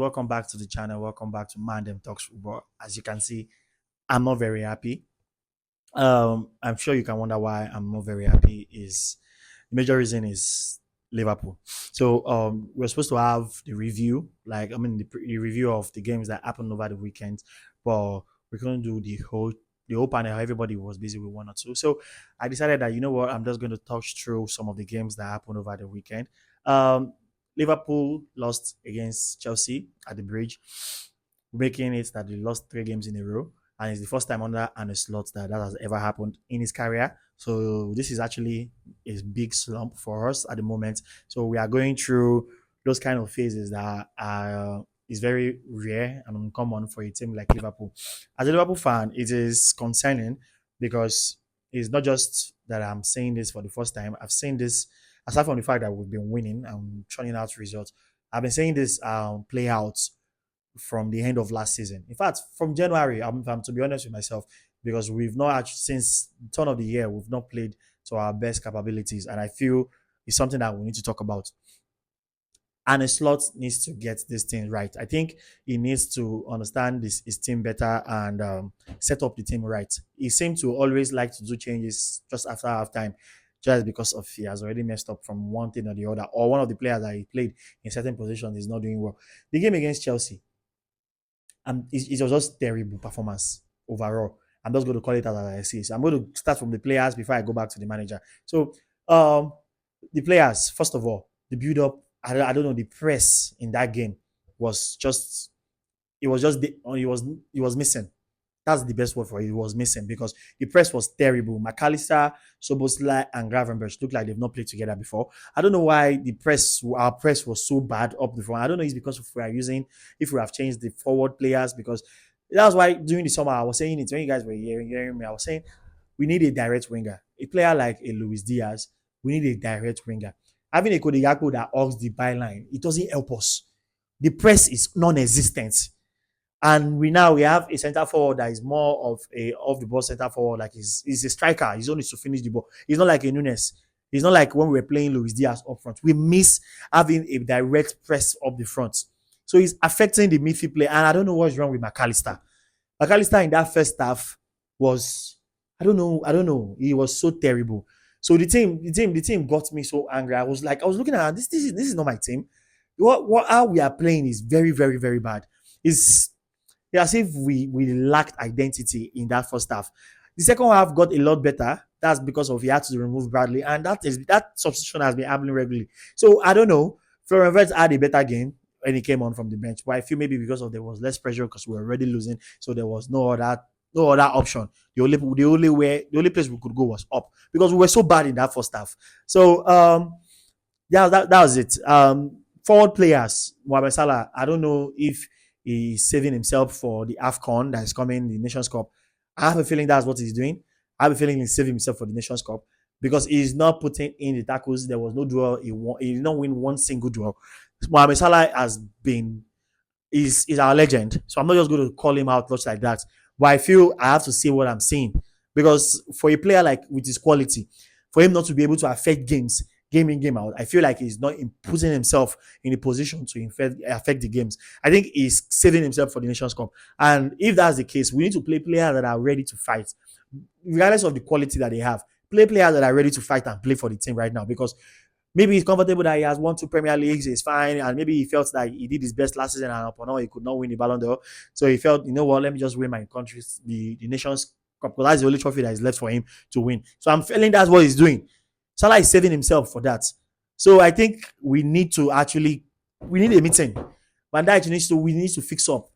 welcome back to the channel. Welcome back to Mandem Talks Football. As you can see, I'm not very happy. I'm sure you can wonder why I'm not very happy. Is the major reason is Liverpool. So we're supposed to have the review, the review of the games that happened over the weekend, but we couldn't do the whole panel. Everybody was busy with one or two. So I decided that, you know what, I'm just going to touch through some of the games that happened over the weekend. Um, Liverpool lost against Chelsea at the bridge, making it that they lost 3 games in a row. And it's the first time under Arne Slot that has ever happened in his career. So this is actually a big slump for us at the moment. So we are going through those kind of phases that are is very rare and uncommon for a team like Liverpool. As a Liverpool fan, it is concerning because it's not just that I'm saying this for the first time. I've seen this aside from the fact that we've been winning and churning out results. I've been saying this play out from the end of last season. In fact, from January, I'm to be honest with myself, because we've not actually since the turn of the year we've not played to our best capabilities, and I feel it's something that we need to talk about. And a slot needs to get this thing right. I think he needs to understand his team better and set up the team right. He seems to always like to do changes just after halftime, just because of he has already messed up from one thing or the other, or one of the players that he played in certain positions is not doing well. The game against Chelsea, it was just terrible performance overall. I'm just going to call it as I see. So I'm going to start from the players before I go back to the manager. So the players, first of all, the build up. I don't know, the press in that game was just it was just it was missing. That's the best word for it. It was missing because the press was terrible. McAllister, Soboslai, and Gravenberch look like they've not played together before. I don't know why our press was so bad up the front. I don't know if it's because if we have changed the forward players, because that's why during the summer I was saying it when you guys were hearing me. I was saying we need a direct winger, a player like a Luis Diaz. We need a direct winger. Having a Kodigaku that hugs the byline, it doesn't help us. The press is non-existent. And we have a center forward that is more of a off the ball center forward, like he's a striker. He's only to finish the ball. He's not like a Nunes. He's not like when we were playing Luis Diaz up front. We miss having a direct press up the front. So he's affecting the midfield play. And I don't know what's wrong with McAllister. McAllister in that first half was I don't know. He was so terrible. So the team got me so angry. I was looking at this is not my team. What how we are playing is very, very, very bad. It's as if we lacked identity in that first half. The second half got a lot better. That's because of he had to remove Bradley, and that substitution has been happening regularly. So I don't know. Florian Wirtz had a better game when he came on from the bench, but I feel maybe because of there was less pressure because we were already losing, so there was no other option. The only place we could go was up because we were so bad in that first half. So yeah, that was it. Forward players, Mohamed Salah. I don't know if he's saving himself for the AFCON that is coming, the Nations Cup. I have a feeling that's what he's doing. I have a feeling he's saving himself for the Nations Cup because he's not putting in the tackles. There was no duel. He did not win one single duel. Mohamed Salah is our legend. So I'm not just going to call him out much like that. But I feel I have to say what I'm saying because for a player like with his quality, for him not to be able to affect games, game in, game out, I feel like he's not putting himself in a position to affect the games. I think he's saving himself for the Nations Cup. And if that's the case, we need to play players that are ready to fight, regardless of the quality that they have. Play players that are ready to fight and play for the team right now because maybe he's comfortable that he has won 2 Premier Leagues, he's fine, and maybe he felt that he did his best last season and upon all he could not win the Ballon d'Or. So he felt, you know what, let me just win my country's the Nations Cup because that's the only trophy that is left for him to win. So I'm feeling that's what he's doing. Salah is saving himself for that. So I think we need a meeting. Van Dijk we need to fix up.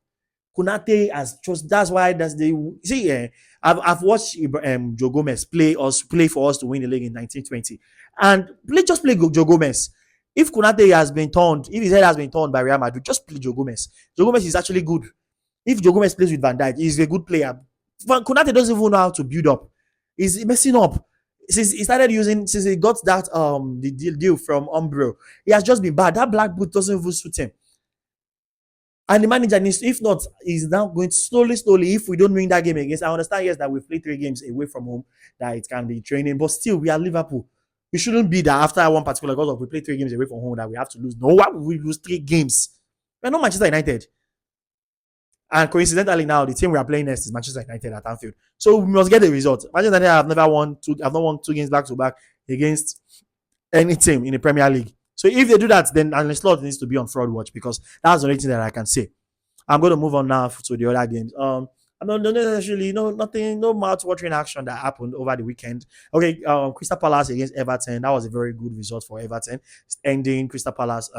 Konate has just that's why that's the see. I've watched Joe Gomez play for us to win the league in 1920, and play Joe Gomez. If his head has been turned by Real Madrid, just play Joe Gomez. Joe Gomez is actually good. If Joe Gomez plays with Van Dijk, he's a good player. Konate doesn't even know how to build up. He's messing up. Since he got that the deal from Umbro, he has just been bad. That black boot doesn't even suit him. And the manager needs, if not, he's now going slowly. If we don't win that game against, I understand, yes, that we've played 3 games away from home, that it can be training, but still, we are Liverpool. We shouldn't be that after one particular because we play 3 games away from home that we have to lose. No, why would we lose 3 games? We're not Manchester United. And coincidentally, now the team we are playing next is Manchester United at Anfield. So we must get a result. Manchester United have never won two. Have not won two games back to back against any team in the Premier League. So if they do that, then Arne Slot needs to be on fraud watch because that's the only thing that I can say. I'm going to move on now to the other games. Not necessarily nothing, no mouth-watering action that happened over the weekend. Okay, Crystal Palace against Everton. That was a very good result for Everton, ending Crystal Palace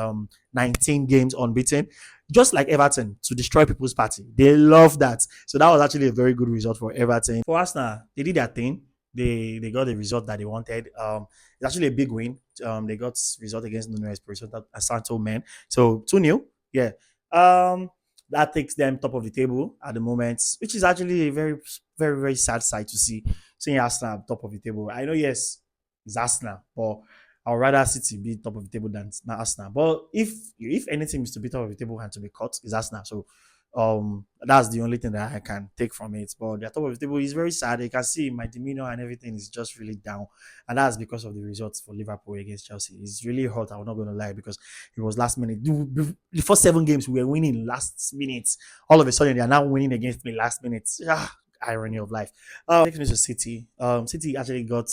19 games unbeaten. Just like Everton to destroy people's party, they love that. So that was actually a very good result for Everton. For Arsenal, they did their thing. They got the result that they wanted. It's actually a big win. They got result against Nuno Espirito Santo men. So 2-0. Yeah. Um, that takes them top of the table at the moment, which is actually a very, very, very sad sight to see. Seeing Arsenal top of the table. I know, yes, it's Arsenal, but I would rather City be top of the table than Arsenal. But if anything is to be top of the table and to be cut, it's Arsenal. So that's the only thing that I can take from it. But the top of the table is very sad. You can see my demeanor and everything is just really down, and that's because of the results for Liverpool against Chelsea. It's really hot. I'm not going to lie because it was last minute. The first 7 games we were winning last minute. All of a sudden they are now winning against me last minute. Ah, irony of life. Takes me to City. City actually got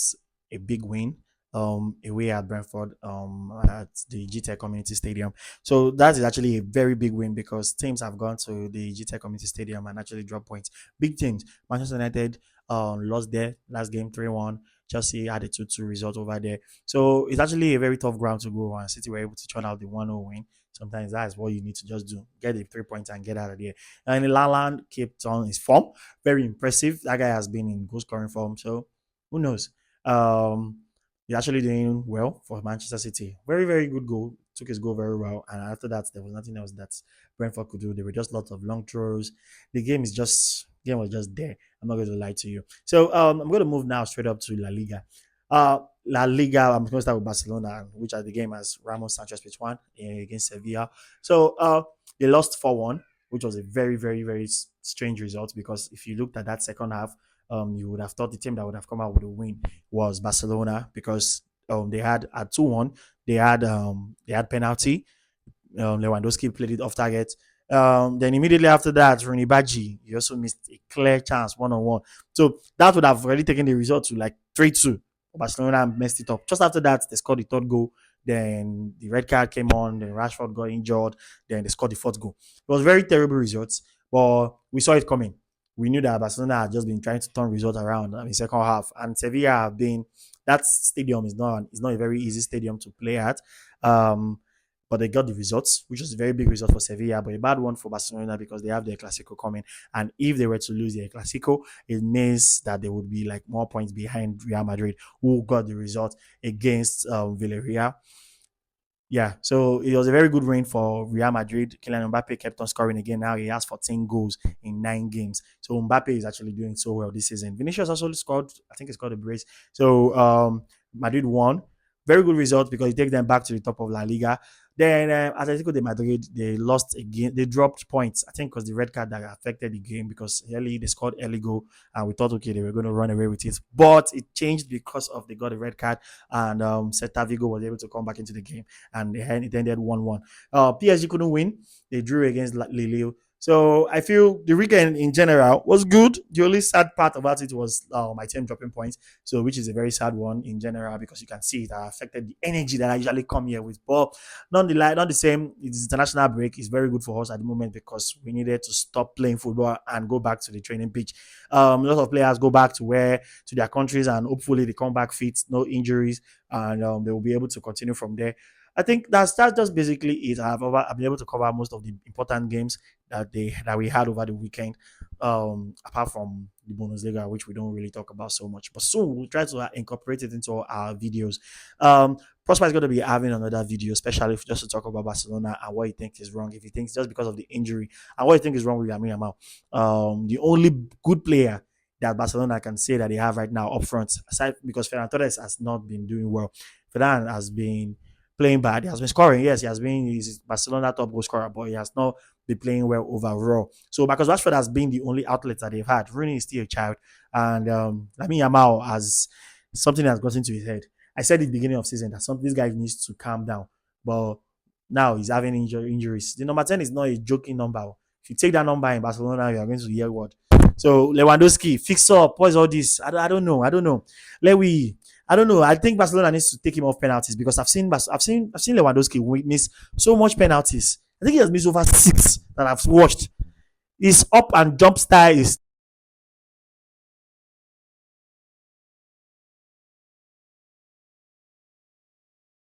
a big win. Away at Brentford at the GTEC Community Stadium. So that is actually a very big win because teams have gone to the GTEC Community Stadium and actually drop points. Big teams. Manchester United lost there last game 3-1. Chelsea had a 2-2 result over there. So it's actually a very tough ground to go on. City were able to turn out the 1-0 win. Sometimes that's what you need to just do. Get the 3 points and get out of there. And Laland kept on his form. Very impressive. That guy has been in goal scoring form. So who knows? He's actually doing well for Manchester City. Very, very good goal. Took his goal very well. And after that, there was nothing else that Brentford could do. There were just lots of long throws. The game was just there. I'm not going to lie to you. So I'm going to move now straight up to La Liga. La Liga, I'm going to start with Barcelona, which are the game as Ramos Sanchez pitch one against Sevilla. So they lost 4-1, which was a very, very, very strange result because if you looked at that second half, you would have thought the team that would have come out with a win was Barcelona because they had at 2-1, they had penalty. Lewandowski played it off target. Then immediately after that, Rooney Badji, he also missed a clear chance one on one. So that would have already taken the result to like 3-2. Barcelona messed it up. Just after that, they scored the third goal. Then the red card came on. Then Rashford got injured. Then they scored the fourth goal. It was very terrible results, but we saw it coming. We knew that Barcelona had just been trying to turn results around in the second half, and Sevilla have been. That stadium is not a very easy stadium to play at. Um, but they got the results, which was a very big result for Sevilla, but a bad one for Barcelona because they have their Clasico coming. And if they were to lose their Clasico, it means that they would be like more points behind Real Madrid, who got the result against Villarreal. Yeah, so it was a very good reign for Real Madrid. Kylian Mbappe kept on scoring again. Now he has 14 goals in 9 games. So Mbappe is actually doing so well this season. Vinicius also scored, I think he scored a brace. So Madrid won. Very good result because it takes them back to the top of La Liga. Then Atletico de Madrid, they lost again. They dropped points. I think because the red card that affected the game because they scored early goal and we thought, okay, they were going to run away with it. But it changed because of they got a red card and Celta Vigo was able to come back into the game and it ended 1-1. PSG couldn't win. They drew against Lille. So I feel the weekend in general was good. The only sad part about it was my team dropping points. So which is a very sad one in general because you can see it affected the energy that I usually come here with. But not the same. It's international break. It's very good for us at the moment because we needed to stop playing football and go back to the training pitch. A lot of players go back to their countries and hopefully they come back fit, no injuries, and they will be able to continue from there. I think that's just basically it. I've been able to cover most of the important games that we had over the weekend. Apart from the Bundesliga, which we don't really talk about so much, but soon we'll try to incorporate it into our videos. Prosper is going to be having another video, especially just to talk about Barcelona and what he thinks is wrong. If he thinks just because of the injury and what he thinks is wrong with Lamine Yamal, the only good player that Barcelona can say that they have right now up front, aside because Ferran Torres has not been doing well. Ferran has been playing bad. He has been scoring. Yes, he's Barcelona top goal scorer, but he has not been playing well overall. So because Rashford has been the only outlet that they've had. Rooney is still a child, and Lamine Yamal has something that has got into his head. I said at the beginning of season that this guy needs to calm down, but Now he's having injuries. The number 10 is not a joking number. If you take that number in Barcelona, you are going to hear what. So Lewandowski, fix up, what's all this? I don't know. I don't know. Let we I don't know. I think Barcelona needs to take him off penalties because I've seen Lewandowski miss so much penalties. I think he has missed over six that I've watched. His up and jump style is